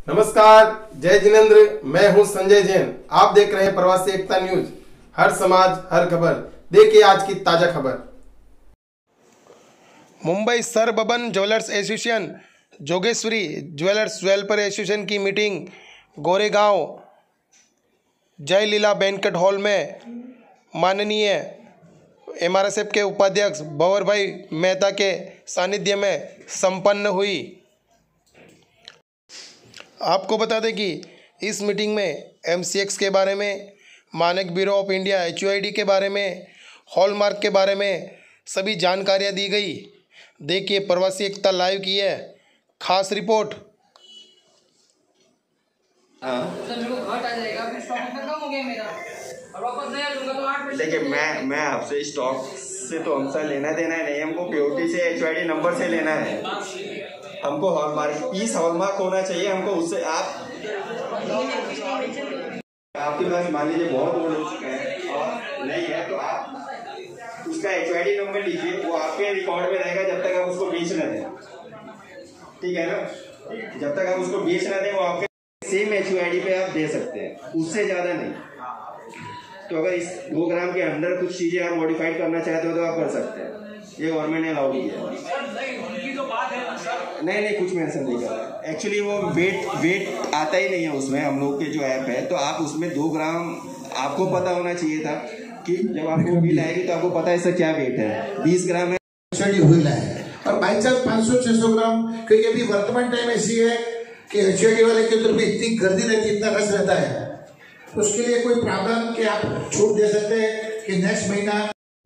नमस्कार, जय जिनेंद्र। मैं हूं संजय जैन। आप देख रहे हैं प्रवासी एकता न्यूज। हर समाज हर खबर। देखिए आज की ताजा खबर। Mumbai sir Baban jewellers association Jogeshwari jewellers welfare association की मीटिंग गोरेगांव जय लीला बैंक्वेट हॉल में माननीय एमआरएसएफ के उपाध्यक्ष भंवर भाई मेहता के सानिध्य में संपन्न हुई। आपको बता दें कि इस मीटिंग में एमसीएक्स के बारे में, मानक ब्यूरो ऑफ इंडिया HUID के बारे में, हॉलमार्क के बारे में सभी जानकारियां दी गई। देखिए प्रवासी एकता लाइव की है खास रिपोर्ट। देखिए मैं आपसे स्टॉक से तो हमसे लेना देना नहीं, हमको प्योरिटी से HUID नंबर से लेना है। हमको हॉलमार्क पीस हॉलमार्क होना चाहिए हमको। उससे आपके पास मान लीजिए बहुत ओल्ड हो चुका है और नहीं है तो आप उसका HUID नंबर लीजिए, वो आपके रिकॉर्ड में रहेगा जब तक आप उसको बेच ना दें। ठीक है ना? जब तक आप उसको बेच ना दें वो आपके सेम HUID पे आप दे सकते हैं, उससे ज्यादा नहीं। तो अगर इस 2 ग्राम के अंदर कुछ चीजें आप मॉडिफाइड करना चाहते हो तो आप कर सकते हैं। ये गवर्नमेंट ने अलाउ किया है। नहीं कुछ मेंशन नहीं कर रहा। एक्चुअली वो वेट आता ही नहीं है उसमें, हम लोग के जो ऐप है। तो आप उसमें 2 ग्राम आपको पता होना चाहिए था कि जब आपको बिल आएगी तो आपको पता है इसका क्या वेट है। 20 ग्राम है हुई है और बाई चांस 500-600 ग्राम, क्योंकि अभी वर्तमान टाइम ऐसी है कि HUID वाले के अंदर भी इतनी गर्दी रहती है, इतना रस रहता है। तो उसके लिए कोई प्रावधान कि आप छूट दे सकते हैं कि नेक्स्ट महीना।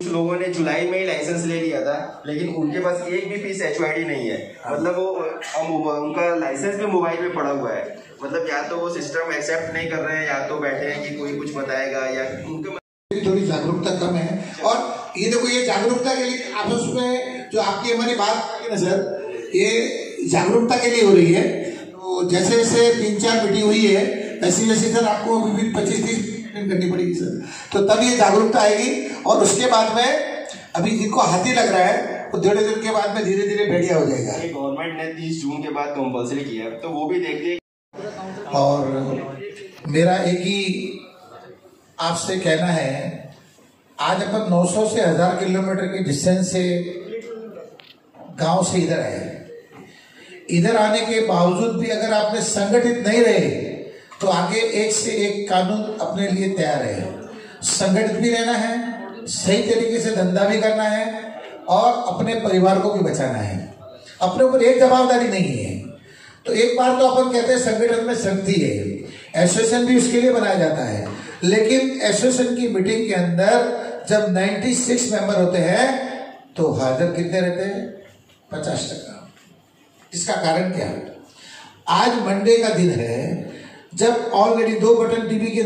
कुछ लोगों ने जुलाई में ही लाइसेंस ले लिया था, लेकिन उनके पास एक भी पीस HUID नहीं है। मतलब वो उनका लाइसेंस भी मोबाइल में पड़ा हुआ है। मतलब या तो वो सिस्टम एक्सेप्ट नहीं कर रहे हैं, या तो बैठे हैं कि कोई कुछ बताएगा, या उनके थोड़ी जागरूकता कम है। और ये देखो, ये जागरूकता के लिए आपस में जो आपकी हमारी बात है ना सर, ये जागरूकता के लिए हो रही है। तो जैसे जैसे 3-4 मीटिंग हुई है वैसे वैसे सर आपको अभी 25-30 करनी पड़ेगी सर, तो तब ये जागरूकता आएगी। और उसके बाद में अभी जिनको हाथी लग रहा है वो थोड़े दिन के बाद में धीरे धीरे भेड़िया हो जाएगा। गवर्नमेंट ने 30 जून के बाद कंपल्सरी किया है, तो वो भी देखते। और मेरा एक ही आपसे कहना है, आज अपन 900 से 1000 किलोमीटर की डिस्टेंस से गांव से इधर आए। इधर आने के बावजूद भी अगर आपने संगठित नहीं रहे तो आगे एक से एक कानून अपने लिए तैयार है। संगठित भी रहना है, सही तरीके से धंधा भी करना है और अपने परिवार को भी बचाना है। अपने ऊपर एक जवाबदारी नहीं है। तो एक बार तो अपन कहते हैं संगठन में शक्ति है, एसोसिएशन भी उसके लिए बनाया जाता है। लेकिन एसोसिएशन की मीटिंग के अंदर जब 96 मेंबर होते हैं तो हाजिर कितने रहते हैं? 50%। इसका कारण क्या है? आज मंडे का दिन है, जब ऑलरेडी 2 बटन टीवी के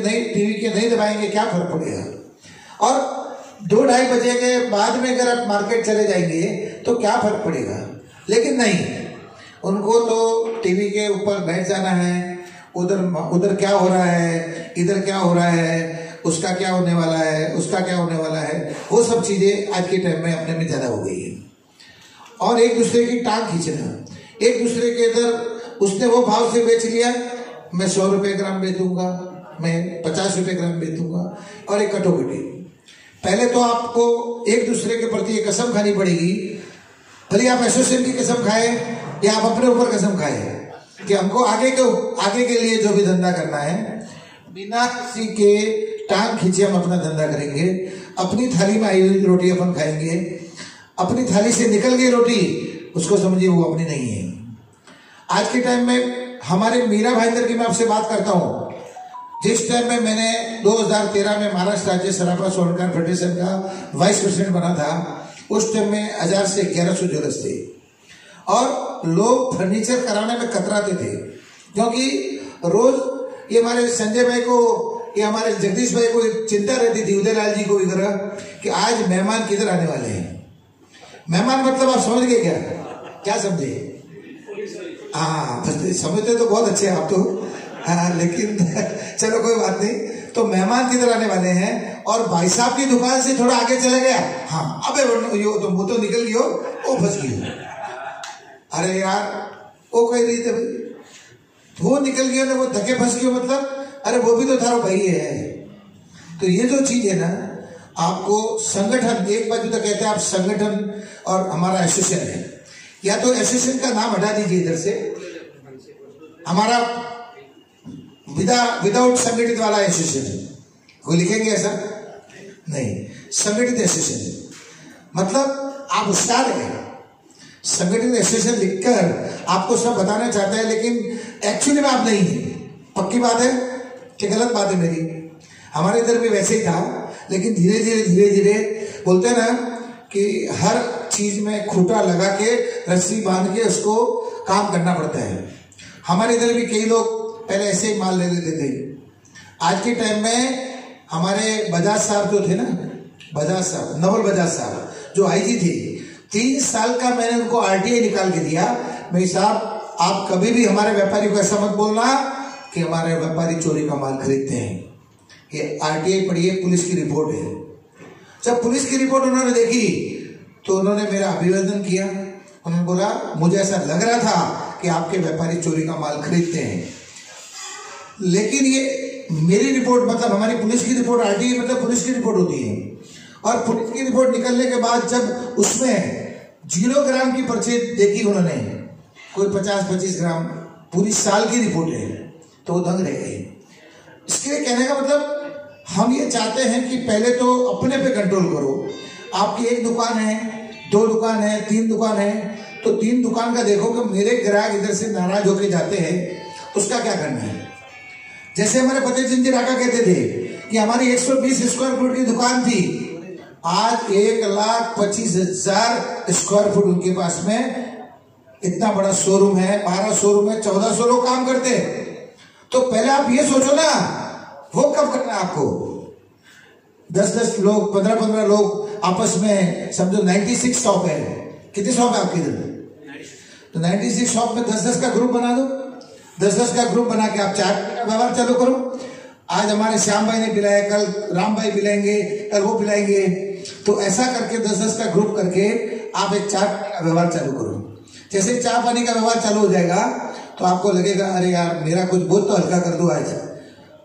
नहीं दबाएंगे क्या फर्क पड़ेगा? और 2-2:30 बजे के बाद में अगर आप मार्केट चले जाएंगे तो क्या फर्क पड़ेगा? लेकिन नहीं, उनको तो टीवी के ऊपर बैठ जाना है। उधर क्या हो रहा है, इधर क्या हो रहा है, उसका क्या होने वाला है, उसका क्या होने वाला है, वो सब चीजें आज के टाइम में अपने में ज्यादा हो गई है। और एक दूसरे की टांग खींचना, एक दूसरे के इधर उसने वो भाव से बेच लिया, मैं 100 रुपए ग्राम बेचूंगा, मैं 50 रुपए ग्राम बेचूंगा, और एक कटोकटी। पहले तो आपको एक दूसरे के प्रति एक कसम खानी पड़ेगी, भले आप एसोसिएशन की कसम खाए या आप अपने ऊपर कसम खाए कि हमको आगे के लिए जो भी धंधा करना है बिना किसी के टांग खींचे हम अपना धंधा करेंगे। अपनी थाली में आई हुई रोटी अपन खाएंगे। अपनी थाली से निकल गई रोटी उसको समझिए वो अपनी नहीं है। आज के टाइम में हमारे मीरा भाईंदर की मैं आपसे बात करता हूं। जिस टाइम में मैंने 2013 में महाराष्ट्र राज्य सराफा स्वर्णकार फेडरेशन का वाइस प्रेसिडेंट बना था, उस टाइम में 1000 से 1100 ज्वेलर्स थे और लोग फर्नीचर कराने में कतराते थे, क्योंकि रोज ये हमारे संजय भाई को, ये हमारे जगदीश भाई को चिंता रहती थी, उदयलाल जी को इधर, कि आज मेहमान किधर आने वाले हैं। मेहमान मतलब आप समझ गए क्या समझे? हाँ, समझते तो बहुत अच्छे आप तो। हाँ, लेकिन चलो कोई बात नहीं। तो मेहमान किधर आने वाले हैं और भाई साहब की दुकान से थोड़ा आगे चला गया, हाँ अबे यो तो मुंह तो निकल गयो, वो फंस गई। अरे यार वो कह रही थे वो निकल गया ना, वो धक्के फंस गए, मतलब अरे वो भी तो थारो भाई है। तो ये जो चीज है ना, आपको संगठन, एक बाजू तो कहते हैं आप संगठन और हमारा एसोसिएशन है, या तो एसोसिएशन का नाम हटा दीजिए इधर से, हमारा विदाउट संगठित वाला एसोसिएशन, वो लिखेंगे ऐसा नहीं, संगठित एसोसिएशन मतलब आप होशियार हैं। संगठित एसोसिएशन लिखकर आपको सब बताना चाहता है, लेकिन एक्चुअली में आप नहीं है। पक्की बात है कि गलत बात है मेरी? हमारे इधर भी वैसे ही था, लेकिन धीरे धीरे बोलते हैं ना कि हर चीज में खूंटा लगा के रस्सी बांध के उसको काम करना पड़ता है। हमारे इधर भी कई लोग पहले ऐसे ही माल ले लेते थे। आज के टाइम में हमारे बजाज साहब जो थे ना, बजाज साहब, नवल बजाज साहब जो आईजी थे, 3 साल का मैंने उनको आरटीआई निकाल के दिया। भाई साहब, आप कभी भी हमारे व्यापारी को ऐसा मत बोलना कि हमारे व्यापारी चोरी का माल खरीदते हैं। ये आरटीआई पढ़िए, पुलिस की रिपोर्ट है। जब पुलिस की रिपोर्ट उन्होंने देखी तो उन्होंने मेरा अभिवादन किया। उन्होंने बोला मुझे ऐसा लग रहा था कि आपके व्यापारी चोरी का माल खरीदते हैं, लेकिन ये मेरी रिपोर्ट, मतलब हमारी पुलिस की रिपोर्ट, आरटीआई मतलब पुलिस की रिपोर्ट होती है, और पुलिस की रिपोर्ट निकलने के बाद जब उसमें 0 ग्राम की पर्ची देखी उन्होंने, कोई 50-25 ग्राम, पूरी साल की रिपोर्ट है, तो वो दंग रह गए। इसके लिए कहने का मतलब हम ये चाहते हैं कि पहले तो अपने पे कंट्रोल करो। आपकी 1 दुकान है, 2 दुकान है, 3 दुकान है, तो 3 दुकान का देखो कि मेरे ग्राहक इधर से नाराज होके जाते हैं, उसका क्या करना है। जैसे हमारे फतेह चंद जी राका कहते थे कि हमारी 120 स्क्वायर फुट की दुकान थी, आज 1,25,000 स्क्वायर फुट उनके पास में इतना बड़ा शोरूम है, 12 शोरूम है, 1400 लोग काम करते हैं। तो पहले आप ये सोचो ना, वो कब करना है आपको? 10-10 लोग, 15-15 लोग आपस में, समझो 96 शॉप है, कितने शॉप है आपके इधर? तो 96 शॉप में 10-10 का ग्रुप बना दो। 10-10 का ग्रुप बना के आप 4 का व्यवहार चालू करो। आज हमारे श्याम भाई ने पिलाया, कल राम भाई पिलाएंगे, कल वो पिलाएंगे। तो ऐसा करके 10-10 का ग्रुप करके आप एक चाय पानी का व्यवहार चालू करो। जैसे चाय पानी का व्यवहार चालू हो जाएगा तो आपको लगेगा अरे यार मेरा कुछ बोझ तो हल्का कर दो आज।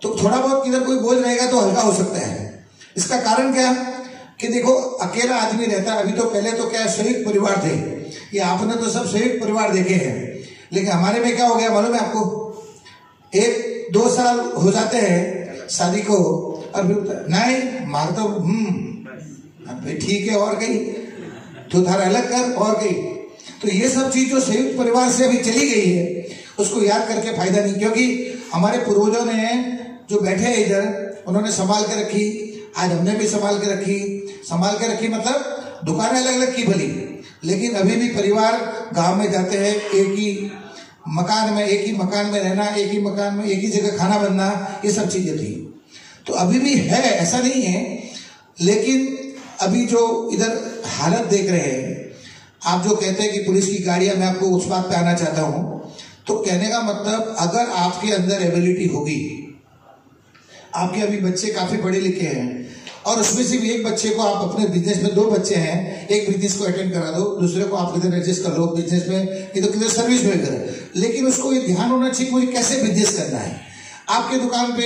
तो थोड़ा बहुत किधर कोई बोझ रहेगा तो हल्का हो सकता है। इसका कारण क्या कि देखो अकेला आदमी रहता है। अभी तो पहले तो क्या संयुक्त परिवार थे, ये आपने तो सब संयुक्त परिवार देखे हैं, लेकिन हमारे में क्या हो गया मालूम है आपको? 1-2 साल हो जाते हैं शादी को और फिर नहीं मार तो भाई ठीक है और गई तो थारा अलग कर और गई। तो ये सब चीज जो संयुक्त परिवार से अभी चली गई है उसको याद करके फायदा नहीं, क्योंकि हमारे पूर्वजों ने जो बैठे हैं इधर उन्होंने संभाल के रखी, आज हमने भी संभाल के रखी मतलब दुकानें अलग अलग की भली, लेकिन अभी भी परिवार गांव में जाते हैं, एक ही मकान में रहना, एक ही मकान में एक ही जगह खाना बनना, ये सब चीजें थी। तो अभी भी है, ऐसा नहीं है, लेकिन अभी जो इधर हालत देख रहे हैं, आप जो कहते हैं कि पुलिस की गाड़ियां, मैं आपको उस बात पे आना चाहता हूं। तो कहने का मतलब अगर आपके अंदर एबिलिटी होगी, आपके अभी बच्चे काफी पढ़े लिखे हैं और उसमें से भी एक बच्चे को आप अपने बिजनेस में, 2 बच्चे हैं, एक बिजनेस को अटेंड करा दो, दूसरे को आप किधर एडजस्ट कर लो बिजनेस में, ये तो किधर सर्विस में कर, लेकिन उसको ये ध्यान होना चाहिए मुझे कैसे बिजनेस करना है। आपके दुकान पे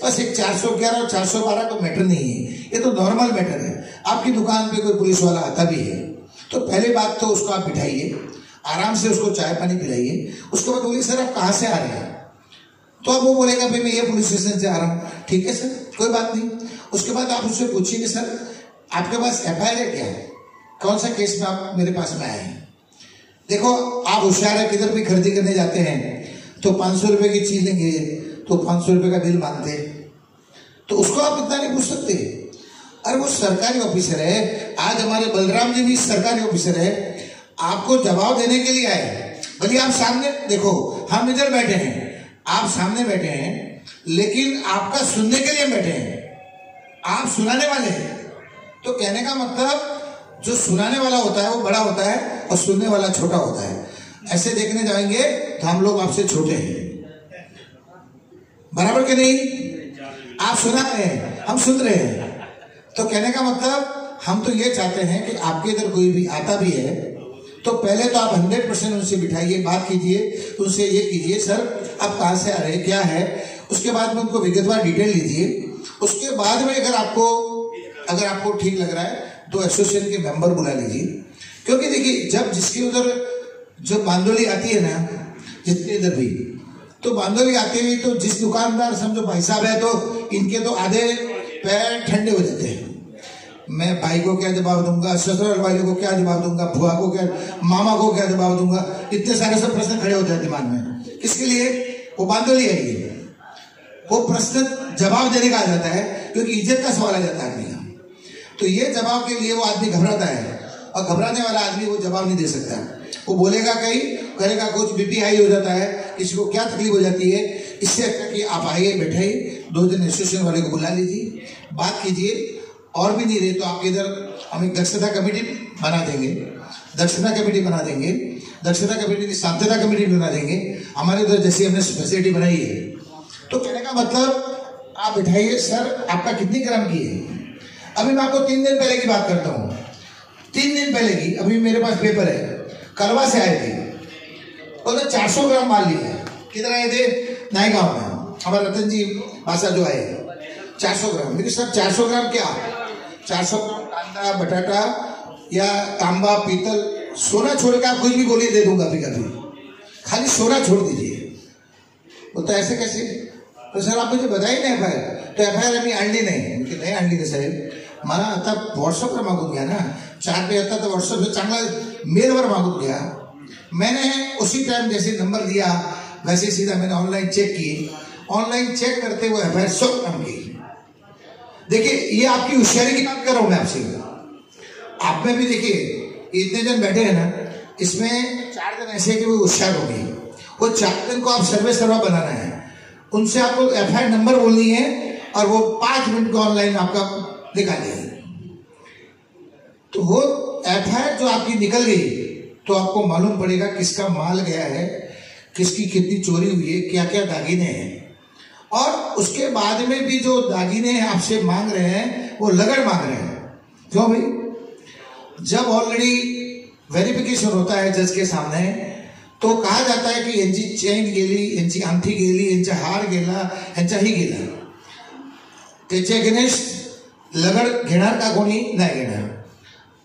बस एक 411 और 412 का मैटर नहीं है, ये तो नॉर्मल मैटर है। आपकी दुकान पे कोई पुलिस वाला आता भी है तो पहले बात तो उसको आप बिठाइए, आराम से उसको चाय पानी पिलाइए। उसके बाद बोलिए सर आप कहाँ से आ रहे हैं, तो अब वो बोलेगा भाई मैं ये पुलिस स्टेशन से आ रहा हूँ, ठीक है सर कोई बात नहीं। उसके बाद आप उससे पूछिए कि सर आपके पास FIR है क्या, कौन सा केस में आप मेरे पास में आए हैं। देखो आप होशियार है, किधर भी खरीदी करने जाते हैं तो 500 रुपए की चीज लेंगे तो 500 रुपए का बिल मांगते, तो उसको आप इतना नहीं पूछ सकते। अरे वो सरकारी ऑफिसर है, आज हमारे बलराम जी भी सरकारी ऑफिसर है, आपको जवाब देने के लिए आए। भले आप सामने देखो, हम इधर बैठे हैं, आप सामने बैठे हैं, लेकिन आपका सुनने के लिए बैठे हैं, आप सुनाने वाले हैं। तो कहने का मतलब जो सुनाने वाला होता है वो बड़ा होता है और सुनने वाला छोटा होता है। ऐसे देखने जाएंगे तो हम लोग आपसे छोटे हैं, बराबर के नहीं? आप सुना रहे हैं, हम सुन रहे हैं। तो कहने का मतलब हम तो ये चाहते हैं कि आपके इधर कोई भी आता भी है तो पहले तो आप 100% उनसे बिठाइए, बात कीजिए, उनसे ये कीजिए सर आप कहाँ से आ रहे हैं, क्या है, उसके बाद में उनको विगतवार डिटेल दीजिए। उसके बाद में अगर आपको ठीक लग रहा है तो एसोसिएशन के मेंबर बुला लीजिए। क्योंकि देखिए, जब जिसके उधर जब बांदोली आती है ना, जितने इधर भी, तो बांदोली आते हुए तो जिस दुकानदार समझो भाई साहब है, तो इनके तो आधे पैर ठंडे हो जाते हैं। मैं भाई को क्या जवाब दूंगा, ससुराल वाले को क्या जवाब दूंगा, बुआ को क्या, मामा को क्या जवाब दूंगा, इतने सारे सब प्रश्न खड़े होते हैं दिमाग में। किसके लिए? वो बांदोली है, वो प्रश्न जवाब देने का आ जाता है, क्योंकि इज्जत का सवाल आ जाता है आदमी का। तो ये जवाब के लिए वो आदमी घबराता है, और घबराने वाला आदमी वो जवाब नहीं दे सकता। वो बोलेगा कहीं, करेगा कुछ, बीपी हाई हो जाता है, किसी को क्या तकलीफ हो जाती है। इससे अच्छा कि आप आइए, बैठे 2 दिन एसोसिएशन वाले को बुला लीजिए, बात कीजिए। और भी नहीं रहे तो आपके इधर हम एक दक्षता कमेटी बना देंगे, दक्षता कमेटी बना देंगे, दक्षता कमेटी की शांतता कमेटी बना देंगे। हमारे उधर जैसे हमने फैसिलिटी बनाई है, तो कहने का मतलब आप बैठाइए, सर आपका कितनी ग्राम की है। अभी मैं आपको 3 दिन पहले की बात करता हूँ, 3 दिन पहले की। अभी मेरे पास पेपर है, कलवा से आए थे, उन्होंने 400 ग्राम माल लिया है। किधर आए थे? नए गांव में, हमारे रतन जी भाषा जो आए, 400 ग्राम। मेरे सर 400 ग्राम क्या? 400 ग्राम कांदा, बटाटा या तांबा, पीतल, सोना छोड़ के आप कुछ भी बोलिए, दे दूंगा। कभी खाली सोना छोड़ दीजिए। बोलता ऐसे कैसे? तो सर आप मुझे बताइए ना एफआईआर। तो एफआईआर अभी आणली नाही आणली ना साहेब, मला आता व्हॉट्सअपवर मागून घ्या ना, 4 पे आता तो व्हॉट्सअप चांगला मेलवर मागून घ्या। मैंने उसी टाइम जैसे नंबर दिया वैसे सीधा मैंने ऑनलाइन चेक की। ऑनलाइन चेक करते हुए एफआईआर 100 ग्राम की। देखिए, ये आपकी होशियारी की बात कर रहा हूं मैं आपसे। आप में भी देखिए, इतने जन बैठे हैं ना, इसमें 4 जन ऐसे कि वो होशियार हो गए। वो 4 जन को आप सर्वे सर्वा बनाना है, उनसे आपको एफआईआर नंबर बोलनी है, और वो 5 मिनट को ऑनलाइन आपका निकाल देंगे। तो वो एफआईआर जो आपकी निकल गई, तो आपको मालूम पड़ेगा किसका माल गया है, किसकी कितनी चोरी हुई है, क्या क्या दागीने हैं। और उसके बाद में भी जो दागीने आपसे मांग रहे हैं, वो लगड़ मांग रहे हैं। क्यों भाई? जब ऑलरेडी वेरिफिकेशन होता है जज के सामने, तो कहा जाता है कि यांची चेन गेली, यांची अंगठी गेली, यांचा हार गेला, यांचाही गेला, त्याच्या अगेन्स्ट लगड़ घेणार का कोणी नाही घेणार।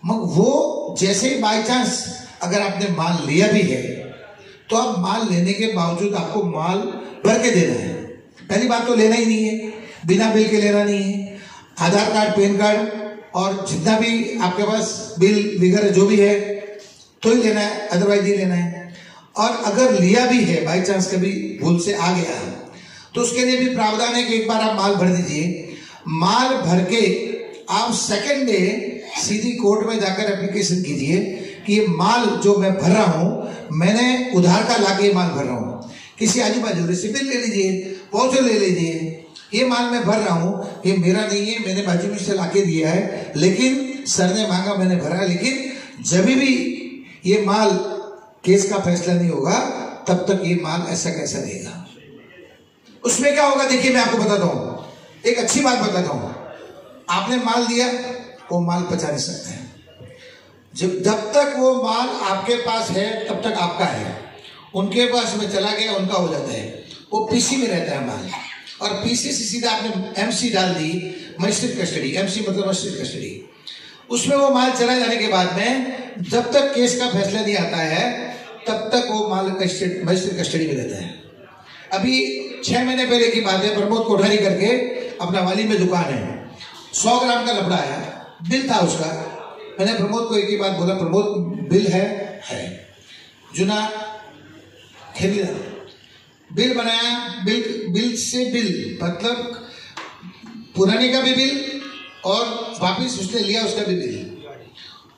मग वो जैसे ही बाय चांस अगर आपने माल लिया भी है, तो आप माल लेने के बावजूद आपको माल भर के देना है। पहली बात तो लेना ही नहीं है, बिना बिल के लेना नहीं है। आधार कार्ड, पैन कार्ड और जितना भी आपके पास बिल वगैरह जो भी है तो ही लेना है, अदरवाइज नहीं लेना है। और अगर लिया भी है, बाई चांस कभी भूल से आ गया, तो उसके लिए भी प्रावधान है कि एक बार आप माल भर दीजिए। माल भर के आप सेकंड डे सीधी कोर्ट में जाकर एप्लीकेशन कीजिए कि ये माल जो मैं भर रहा हूं, मैंने उधार का लाके माल भर रहा हूं। किसी आजू बाजू रिसिप्ट ले लीजिए, वाउचर ले लीजिए, ये माल मैं भर रहा हूं, ये मेरा नहीं है, मैंने बाजू में से लाके दिया है, लेकिन सर ने मांगा, मैंने भरा। लेकिन जब भी ये माल केस का फैसला नहीं होगा, तब तक ये माल ऐसा कैसा रहेगा। उसमें क्या होगा, देखिए मैं आपको बताता हूं, एक अच्छी बात बताता हूं। आपने माल दिया, वो माल पचा नहीं सकते हैं। जब तक वो माल आपके पास है तब तक आपका है, उनके पास में चला गया उनका हो जाता है। वो पीसी में रहता है माल, और पीसी से सीधा आपने एमसी डाल दी, मजिस्ट्रेट कस्टडी। एमसी मतलब मजिस्ट्रेट कस्टडी। उसमें वो माल चला जाने के बाद में जब तक केस का फैसला नहीं आता है, तब तक वो माल मजिस्ट्रेट कस्टडी में रहता है। अभी 6 महीने पहले की बात है, प्रमोद कोठारी करके अपना वाली में दुकान है, 100 ग्राम का लफड़ा आया, बिल था उसका। मैंने प्रमोद को एक ही बात बोला, प्रमोद बिल है जुना खेली बिल बनाया, बिल से बिल मतलब पुराने का भी बिल और वापिस उसने लिया उसका भी बिल,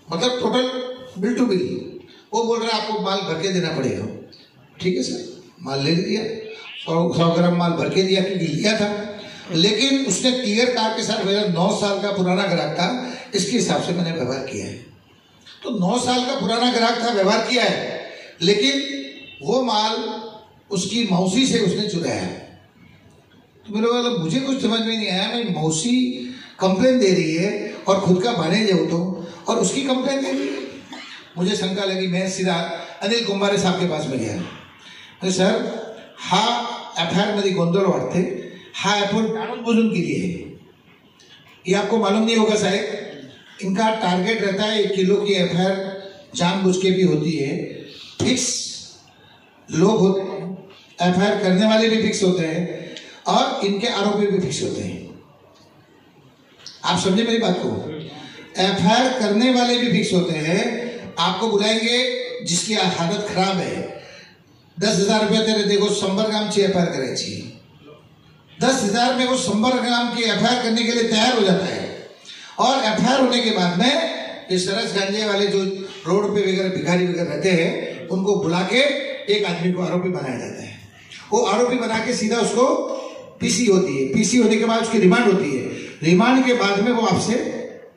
मतलब टोटल बिल टू बिल। वो बोल रहा है आपको माल भर के देना पड़ेगा। ठीक है सर, माल ले लिया, 100 ग्राम माल भर के दिया क्योंकि लिया था। लेकिन उसने क्लियर कहा कि सर मेरा 9 साल का पुराना ग्राहक था, इसके हिसाब से मैंने व्यवहार किया है। तो 9 साल का पुराना ग्राहक था, व्यवहार किया है, लेकिन वो माल उसकी मौसी से उसने चुराया। तो मेरे वाला मुझे कुछ समझ में नहीं आया, मैं मौसी कंप्लेन दे रही है और खुद का मैनेजर हो तो, और उसकी कंप्लेन दे रही है। मुझे शंका लगी, मैं सीधा अनिल कुंभारे साहब के पास में गया। तो सर हा FIR मध्ये गोंधळ वाटते, हा आपण जाणून बुजून केली है। ये आपको मालूम नहीं होगा साहब, इनका टारगेट रहता है 1 किलो की FIR जानबूझ के भी होती है। फिक्स लोग होते हैं, FIR करने वाले भी फिक्स होते हैं और इनके आरोपी भी फिक्स होते हैं। आप समझे मेरी बात को? FIR करने वाले भी फिक्स होते हैं। आपको बुलाएंगे जिसकी हालत खराब है, 10,000 रुपया तेरे देखो 100 ग्रामची FIR करायची, 10,000 में वो 100 ग्राम की FIR करने के लिए तैयार हो जाता है। और FIR होने के बाद में ये सरस गांजे वाले जो रोड पे वगैरह भिखारी वगैरह रहते हैं, उनको बुला के एक आदमी को आरोपी बनाया जाता है। वो आरोपी बना के सीधा उसको PC होती है, PC होने के बाद उसकी रिमांड होती है। रिमांड के बाद में वो आपसे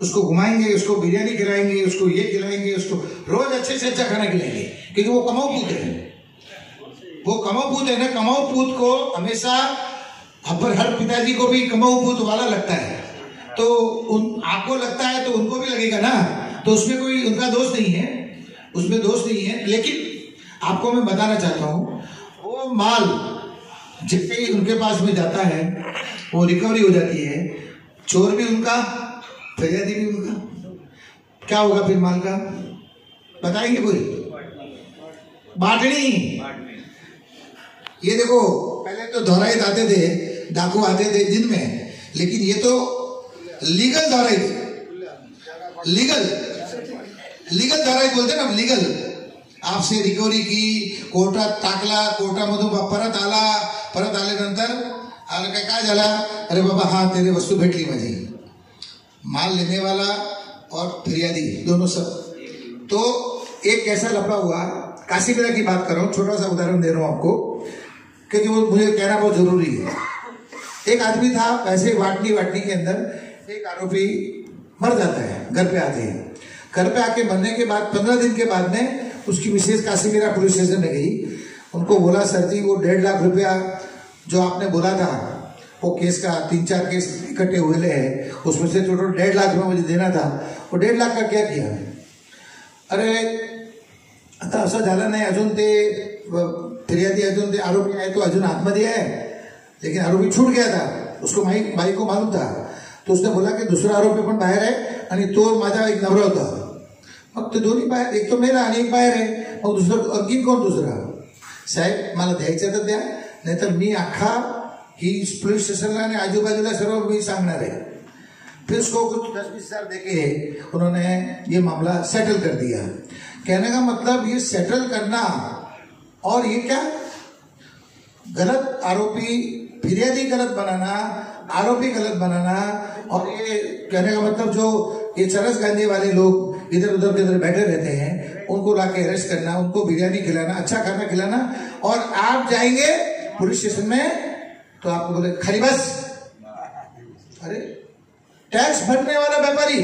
उसको घुमाएंगे, उसको बिरयानी खिलाएंगे, उसको ये खिलाएंगे, उसको रोज अच्छे से अच्छा खाना खिलाएंगे, क्योंकि वो कमाऊ पूत है। वो कमाऊ पूत है ना, कमाऊ पूत को हमेशा हर पिताजी को भी कमाऊ पूत वाला लगता है, तो आपको लगता है तो उनको भी लगेगा ना, तो उसमें कोई उनका दोष नहीं है, उसमें दोष नहीं है। लेकिन आपको मैं बताना चाहता हूँ, वो माल जैसे ही उनके पास में जाता है वो रिकवरी हो जाती है, चोर भी उनका, फरियादी भी उनका। क्या होगा फिर माल का? बताएंगे कोई? बांटनी। ये देखो, पहले तो धौराइत आते थे, डाकू आते थे दिन में, लेकिन ये तो लीगल धौराइत, लीगल धौराइत बोलते ना, लीगल। आपसे रिकवरी की, कोर्टात टाकला, कोर्टामधून परत आल्यानंतर अरे काय झाला, अरे बाबा हाँ तेरे वस्तू भेटली माझी। माल लेने वाला और फरियादी दोनों सब। तो एक कैसा लफड़ा हुआ, काशीपुरा की बात कर रहा हूँ, छोटा सा उदाहरण दे रहा हूँ आपको, क्योंकि वो मुझे कहना बहुत जरूरी है। एक आदमी था, पैसे वाटनी के अंदर एक आरोपी मर जाता है, घर पे आते हैं। घर पे आके मरने के बाद 15 दिन के बाद में उसकी मिसेज काशीपुरा पुलिस स्टेशन में गई। उनको बोला, सर जी वो 1.5 लाख रुपया जो आपने बोला था, वो केस का 3-4 केस इकट्ठे हुए हैं, उसमें से टोटल 1.5 लाख रुपये मुझे देना था, वो 1.5 लाख का क्या किया? अरे आता असं झालं नाही, अजून ते फिर्यादी अजून ते आरोपी आहे तो अजून आतमध्ये आहे, लेकिन आरोपी छूट गया था, उसको बाई को मालूम था। तो उसने बोला की दुसरा आरोपी पण बाहेर आहे आणि तो माझा एक नवरा होता, मग ते दोन्ही बाहेर, एक तो मेला आणि एक बाहेर आहे, मग दुसरं आणखीन कोण दुसरा? साहेब मला द्यायचं तर द्या, नाहीतर मी अख्खा ही पुलिस स्टेशनला आणि आजूबाजूला सर्व मी सांगणार है। फिर उसको कुछ 10-20 हजार देके उन्होंने ये मामला सेटल कर दिया। कहने का मतलब ये सेटल करना और ये क्या गलत आरोपी, फिर्यादी गलत बनाना, आरोपी गलत बनाना, और ये कहने का मतलब जो ये चरस गांजे वाले लोग इधर उधर के इधर बैठे रहते हैं, उनको लाके अरेस्ट करना, उनको बिरयानी खिलाना, अच्छा खाना खिलाना, और आप जाएंगे पुलिस स्टेशन में तो आपको बोले खाली बस। अरे टैक्स भरने वाला व्यापारी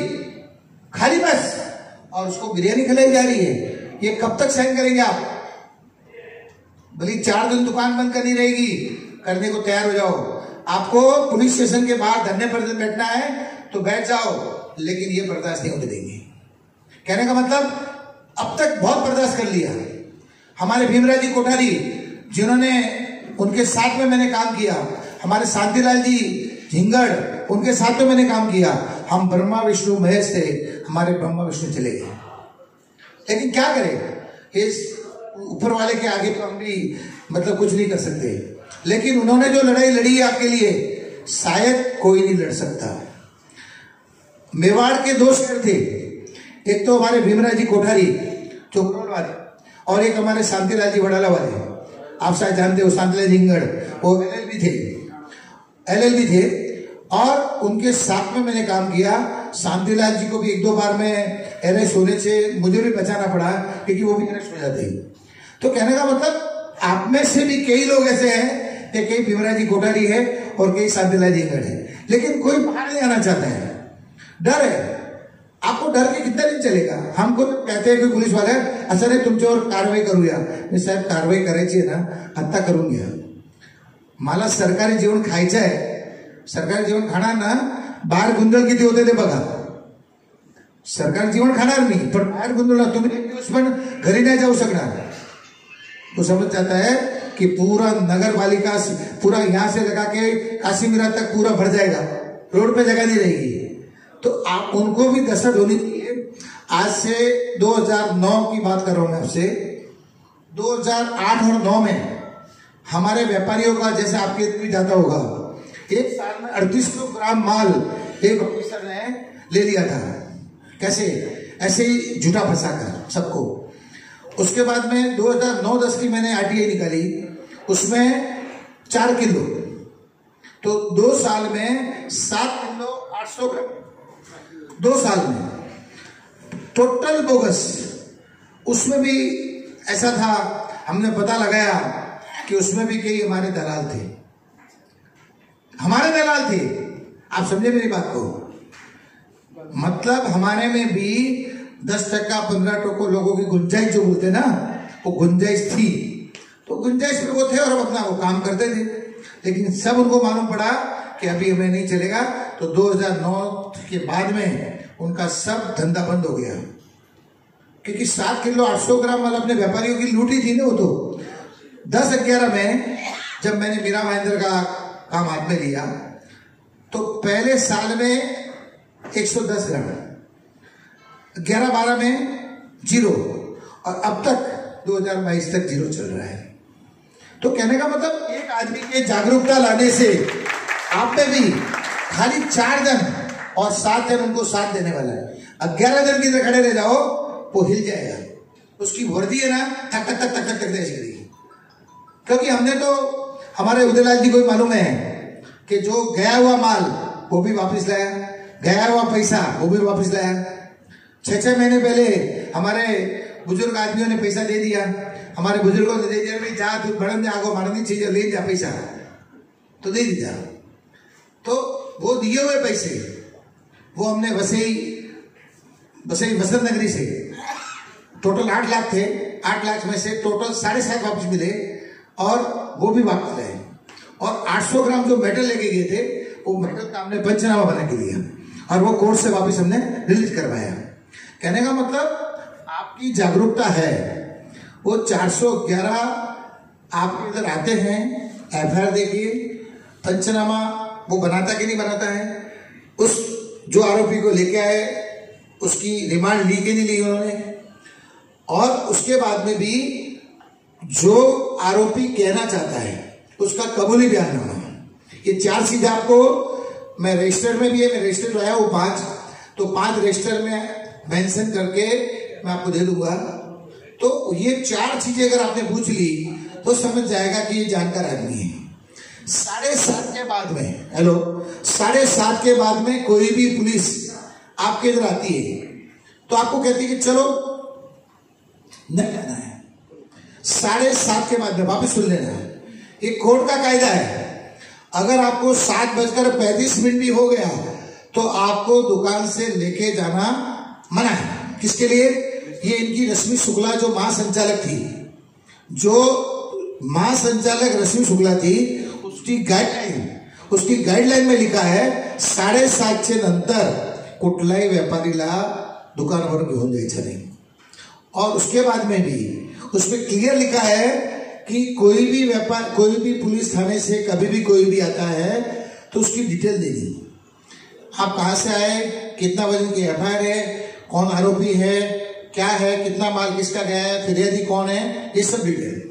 खाली बस, और उसको बिरयानी खिलाई जा रही है, ये कब तक सहन करेंगे आप? भले 4 दिन दुकान बंद करनी रहेगी, करने को तैयार हो जाओ। आपको पुलिस स्टेशन के बाहर धरने पर बैठना है तो बैठ जाओ, लेकिन ये बर्दाश्त नहीं होने देंगे। कहने का मतलब अब तक बहुत बर्दाश्त कर लिया। हमारे भीमराव जी कोठारी, जिन्होंने उनके साथ में मैंने काम किया, हमारे शांतिलाल जी झिंगड़, उनके साथ में मैंने काम किया। हम ब्रह्मा विष्णु महेश थे, हमारे ब्रह्मा विष्णु चले गए, लेकिन क्या करें, इस ऊपर वाले के आगे तो हम भी मतलब कुछ नहीं कर सकते। लेकिन उन्होंने जो लड़ाई लड़ी है आपके लिए, शायद कोई नहीं लड़ सकता। मेवाड़ के 2 शहर थे, एक तो हमारे भीमराव जी कोठारी चोकरोल वाले, और एक हमारे शांतिलाल जी वडाला वाले। आप शायद जानते हो शांतिलाल झिंगड़, वो LLB थे, और उनके साथ में मैंने काम किया। शांतिलाल जी को भी 1-2 बार में अरेस्ट होने से मुझे भी बचाना पड़ा, क्योंकि वो भी अरेस्ट हो जाते। तो कहने का मतलब आप में से भी कई लोग ऐसे हैं कि कई भीमराव जी कोठारी है और कई शांतिलाल झिंगड़ है, लेकिन कोई बाहर नहीं आना चाहता है, डर है। आपको डर के कितना दिन चलेगा? हमको कहते हैं कि पुलिस वाले असं नाही तुमच्यावर कारवाई करूया, मी साहेब कारवाई करायची ना आत्ता करून घ्या, मला सरकारी जेवण खायचं आहे। सरकारी जेवण खाणार ना, बाहेर गुंदळ किती होते ते बघा। सरकारी जेवण खाणार मी, पण बाहेर गुंदळ तुम्ही एक दिवस पण घरी नाही जाऊ शकणार। तो समझ जाता है कि पूरा नगर पालिका पूरा यहाँ से लगा के काशीमीरा तक पूरा भर जाएगा, रोड पे जगह नहीं रहेगी। तो आप उनको भी दस्तक होनी चाहिए। आज से 2009 की बात कर रहा हूं मैं आपसे, 2008 और 9 में हमारे व्यापारियों का, जैसे आपके भी जाता होगा, एक साल में 38 किलोग्राम माल एक ऑफिसर ने ले लिया था। कैसे? ऐसे ही झूठा फंसा कर सबको। उसके बाद में 2009-10 की मैंने RTI निकाली, उसमें 4 किलो, तो 2 साल में 7 किलो 800 ग्राम, 2 साल में टोटल बोगस। उसमें भी ऐसा था, हमने पता लगाया कि उसमें भी कई हमारे दलाल थे, हमारे दलाल थे। आप समझे मेरी बात को? मतलब हमारे में भी 10% 15% लोगों की गुंजाइश जो बोलते ना, वो गुंजाइश थी। तो गुंजाइश में वो थे और हम अपना वो काम करते थे। लेकिन सब उनको मालूम पड़ा कि अभी हमें नहीं चलेगा, तो 2009 के बाद में उनका सब धंधा बंद हो गया। क्योंकि 7 किलो 800 ग्राम वाला अपने व्यापारियों की लूटी थी ना वो। तो 10-11 में जब मैंने मीरा भाईंदर का काम हाथ में लिया, तो पहले साल में 110 ग्राम, 11-12 में 0, और अब तक 2022 तक 0 चल रहा है। तो कहने का मतलब, एक आदमी के जागरूकता लाने से आप में भी खाली 4 जन और 7 जन उनको साथ देने वाला है। अब 11 जन की तरह खड़े रह जाओ, वो हिल जाएगा। उसकी वर्दी है ना, टक टक टक टक टक ऐसी करेगी। क्योंकि हमने तो, हमारे उदयलाल जी को मालूम है कि जो गया हुआ माल वो भी वापस लाया, गया हुआ पैसा वो भी वापस लाया। 6-6 महीने पहले हमारे बुजुर्ग आदमियों ने पैसा दे दिया, हमारे बुजुर्गों ने दे दिया, भाई जा तू बड़न आगो मारनी चीज ले जा पैसा, तो दे दिया। तो वो दिए हुए पैसे वो हमने वसई बसंत नगरी से टोटल 8 लाख थे, 8 लाख में से टोटल 7.5 वापस मिले, और वो भी वापस लाए। और 800 ग्राम जो मेटल लेके गए थे, वो मेटल का हमने पंचनामा बना के लिया, और वो कोर्ट से वापस हमने रिलीज करवाया। कहने का मतलब, आपकी जागरूकता है। वो 411 आपके इधर आते हैं, FIR देखिए, पंचनामा वो बनाता कि नहीं बनाता है, उस जो आरोपी को लेके आए उसकी रिमांड ली कि नहीं ली उन्होंने, और उसके बाद में भी जो आरोपी कहना चाहता है उसका कबूली बयाननामा, ये 4 चीजें आपको, मैं रजिस्टर में भी है, मैं रजिस्टर लाया वो 5, तो 5 रजिस्टर में मेंशन करके मैं आपको दे दूंगा। तो ये 4 चीजें अगर आपने पूछ ली तो समझ जाएगा कि ये जानकार आदमी है। 7:30 के बाद में, हेलो, 7:30 के बाद में कोई भी पुलिस आपके इधर आती है तो आपको कहती है कि चलो नहीं जाना है। 7:30 के बाद में वापस सुन लेना है, ये कोर्ट का कायदा है। अगर आपको 7:35 भी हो गया तो आपको दुकान से लेके जाना मना है। किसके लिए? ये इनकी रश्मि शुक्ला जो महासंचालक थी, जो महासंचालक रश्मि शुक्ला थी, उसकी गाइडलाइन में लिखा है 7:30 नंतर कुठलाही व्यापारीला दुकानावर घेऊन जायचं नाही। और उसके बाद में भी उसमें क्लियर लिखा है कि कोई भी पुलिस थाने से कभी भी कोई भी आता है तो उसकी डिटेल देनी, आप कहाँ से आए, कितना वजन की FIR है, कौन आरोपी है, क्या है, कितना माल किसका गया है, फिर्यादी कौन है, ये सब डिटेल।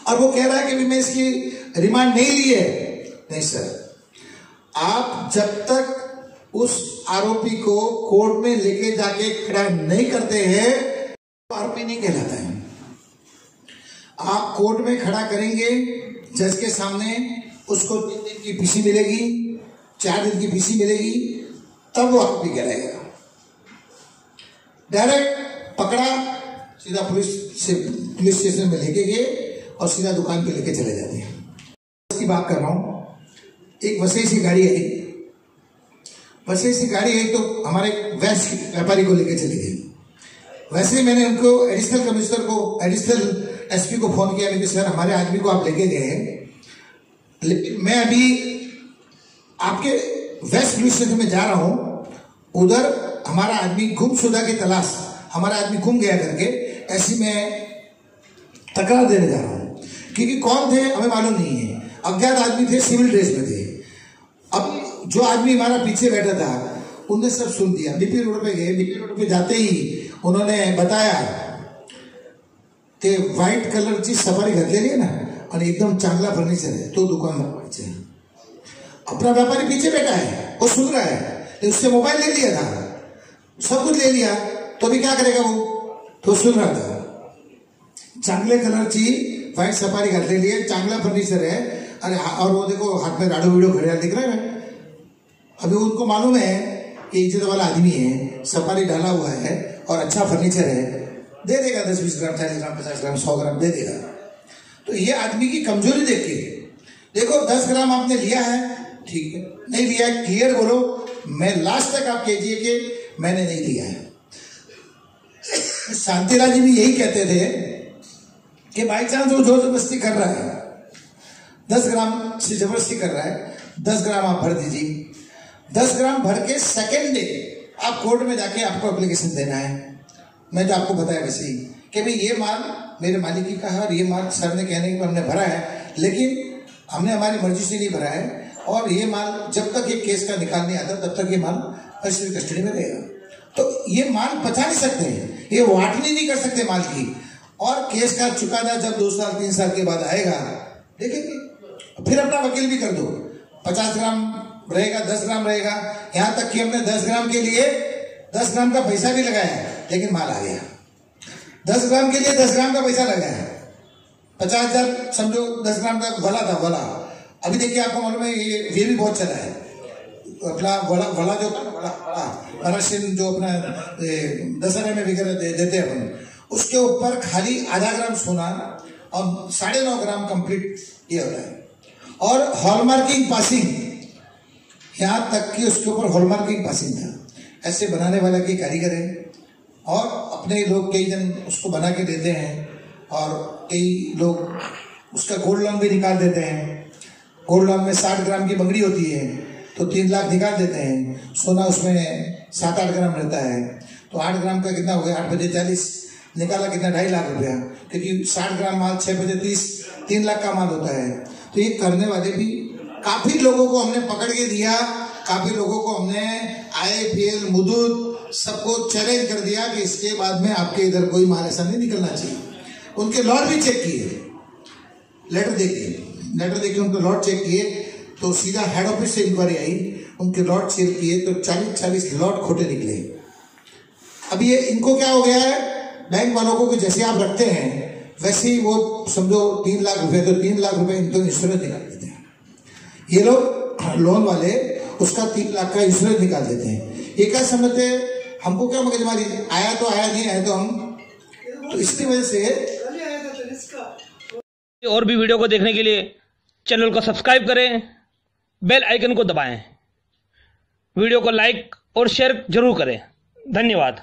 और वो कह रहा है कि मैं इसकी रिमांड नहीं ली है। नहीं सर, आप जब तक उस आरोपी को कोर्ट में लेके जाके खड़ा नहीं करते हैं तो आरोपी नहीं कहलाता है। आप कोर्ट में खड़ा करेंगे जज के सामने, उसको 3 दिन की PC मिलेगी, 4 दिन की PC मिलेगी, तब वो आरोपी कहलाएगा। डायरेक्ट पकड़ा, सीधा पुलिस स्टेशन में लेके गए और सीधा दुकान पे लेके चले जाते हैं। इसकी बात कर रहा हूं। एक वसई सी गाड़ी आई, वसई सी गाड़ी आई तो हमारे वेस्ट व्यापारी को लेके चली गई। वैसे मैंने उनको एडिशनल कमिश्नर को, एडिशनल SP को फोन किया कि सर हमारे आदमी को आप लेके गए हैं, लेकिन मैं अभी आपके वेस्ट पुलिस स्टेशन में जा रहा हूं, उधर हमारा आदमी गुमशुदा की तलाश, हमारा आदमी गुम गया करके ऐसी मैं तकरार देने जा रहा हूं। क्योंकि कौन थे हमें मालूम नहीं है, अज्ञात आदमी थे, सिविल ड्रेस में थे। अब जो आदमी हमारा पीछे बैठा था उनने सब सुन दिया। बीपी रोड पे गए, बीपी रोड पे जाते ही उन्होंने बताया कि व्हाइट कलरची सफारी घातलेली आहे ना आणि एकदम चांगला फर्निचर है, तो दुकान बनवायचं है। अपना व्यापारी पीछे बैठा है, वो सुन रहा है, तो उससे मोबाइल ले लिया था, सब कुछ ले लिया, तो भी क्या करेगा वो, तो सुन रहा था। चांगले कलरची व्हाइट सफारी घातलेली है, चांगला फर्निचर है, अरे और वो देखो हाथ में राडो वीडियो घड़ियाल दिख रहा है। अभी उनको मालूम है कि इज्जत वाला आदमी है, सफारी डाला हुआ है और अच्छा फर्नीचर है, दे देगा 10-20 ग्राम, 40 ग्राम, 50 ग्राम, 100 ग्राम दे देगा। तो ये आदमी की कमजोरी देख के देखो, 10 ग्राम आपने लिया है, ठीक है, नहीं लिया है, क्लियर बोलो, मैं लास्ट तक आप कहिए कि मैंने नहीं लिया है। शांतिलाल जी भी यही कहते थे कि बाई चांस वो जोर जबरदस्ती कर रहा है, 10 ग्राम से जबरदस्ती कर रहा है, 10 ग्राम आप भर दीजिए। 10 ग्राम भर के सेकेंड डे आप कोर्ट में जाके आपको एप्लीकेशन देना है। मैं जो आपको बताया वैसे ही कि भाई ये माल मेरे मालिक की कहा और ये माल सर ने कहने के हमने भरा है, लेकिन हमने हमारी मर्जी से नहीं भरा है, और ये माल जब तक ये केस का निकाल नहीं आता तब तक ये माल पुलिस कस्टडी में रहेगा। तो ये माल पचा नहीं सकते, ये वाटनी नहीं कर सकते माल की, और केस का चुकादा जब 2 साल 3 साल के बाद आएगा देखेंगे, फिर अपना वकील भी कर दो, 50 ग्राम रहेगा, 10 ग्राम रहेगा, यहां तक कि हमने 10 ग्राम के लिए 10 ग्राम का पैसा भी लगाया, लेकिन माल आ गया। 10 ग्राम के लिए 10 ग्राम का पैसा लगाया, 50,000 समझो 10 ग्राम का भला था, भला। अभी देखिए आपको मालूम है ये भी बहुत चला है, अपना भला जो होता है ना, बड़ा राशन जो अपना दशहरे में वगैरह देते हैं अपन, उसके ऊपर खाली आधा ग्राम सोना और 9.5 ग्राम कंप्लीट ये होता है, और हॉलमार्किंग पासिंग, यहां तक कि उसके ऊपर हॉलमार्किंग पासिंग था। ऐसे बनाने वाला की कारीगर है, और अपने लोग कई जन उसको बना के देते हैं, और कई लोग उसका गोल्ड लोन भी निकाल देते हैं। गोल्ड लोन में 60 ग्राम की बंगड़ी होती है तो 3 लाख निकाल देते हैं, सोना उसमें 7-8 ग्राम रहता है, तो 8 ग्राम का कितना हो गया, 8 बजे 40 निकाला कितना, 2.5 लाख रुपया, क्योंकि 60 ग्राम माल 6 बजे 30, 3 लाख का माल होता है। तो ये करने वाले भी काफी लोगों को हमने पकड़ के दिया, काफी लोगों को हमने IIPL मुदूद सबको चैलेंज कर दिया कि इसके बाद में आपके इधर कोई माल ऐसा नहीं निकलना चाहिए। उनके लॉट भी चेक किए, लेटर देके उनके लॉट चेक किए, तो सीधा हेड ऑफिस से इंक्वायरी आई, उनके लॉट चेक किए तो 40-40 लॉट खोटे निकले। अब ये इनको क्या हो गया है, बैंक वालों को कि जैसे आप रखते हैं वैसे ही वो समझो 3 लाख रुपए, तो 3 लाख रुपए इनको इंश्योरेंस निकाल देते हैं। ये लोग लोन वाले उसका 3 लाख का इंश्योरेंस निकाल देते हैं। ये क्या समझते हैं, हमको क्या मगजमारी, आया तो आया, नहीं आया तो हम, तो इसकी वजह से। और भी वीडियो को देखने के लिए चैनल को सब्सक्राइब करें, बेल आइकन को दबाएं, वीडियो को लाइक और शेयर जरूर करें। धन्यवाद।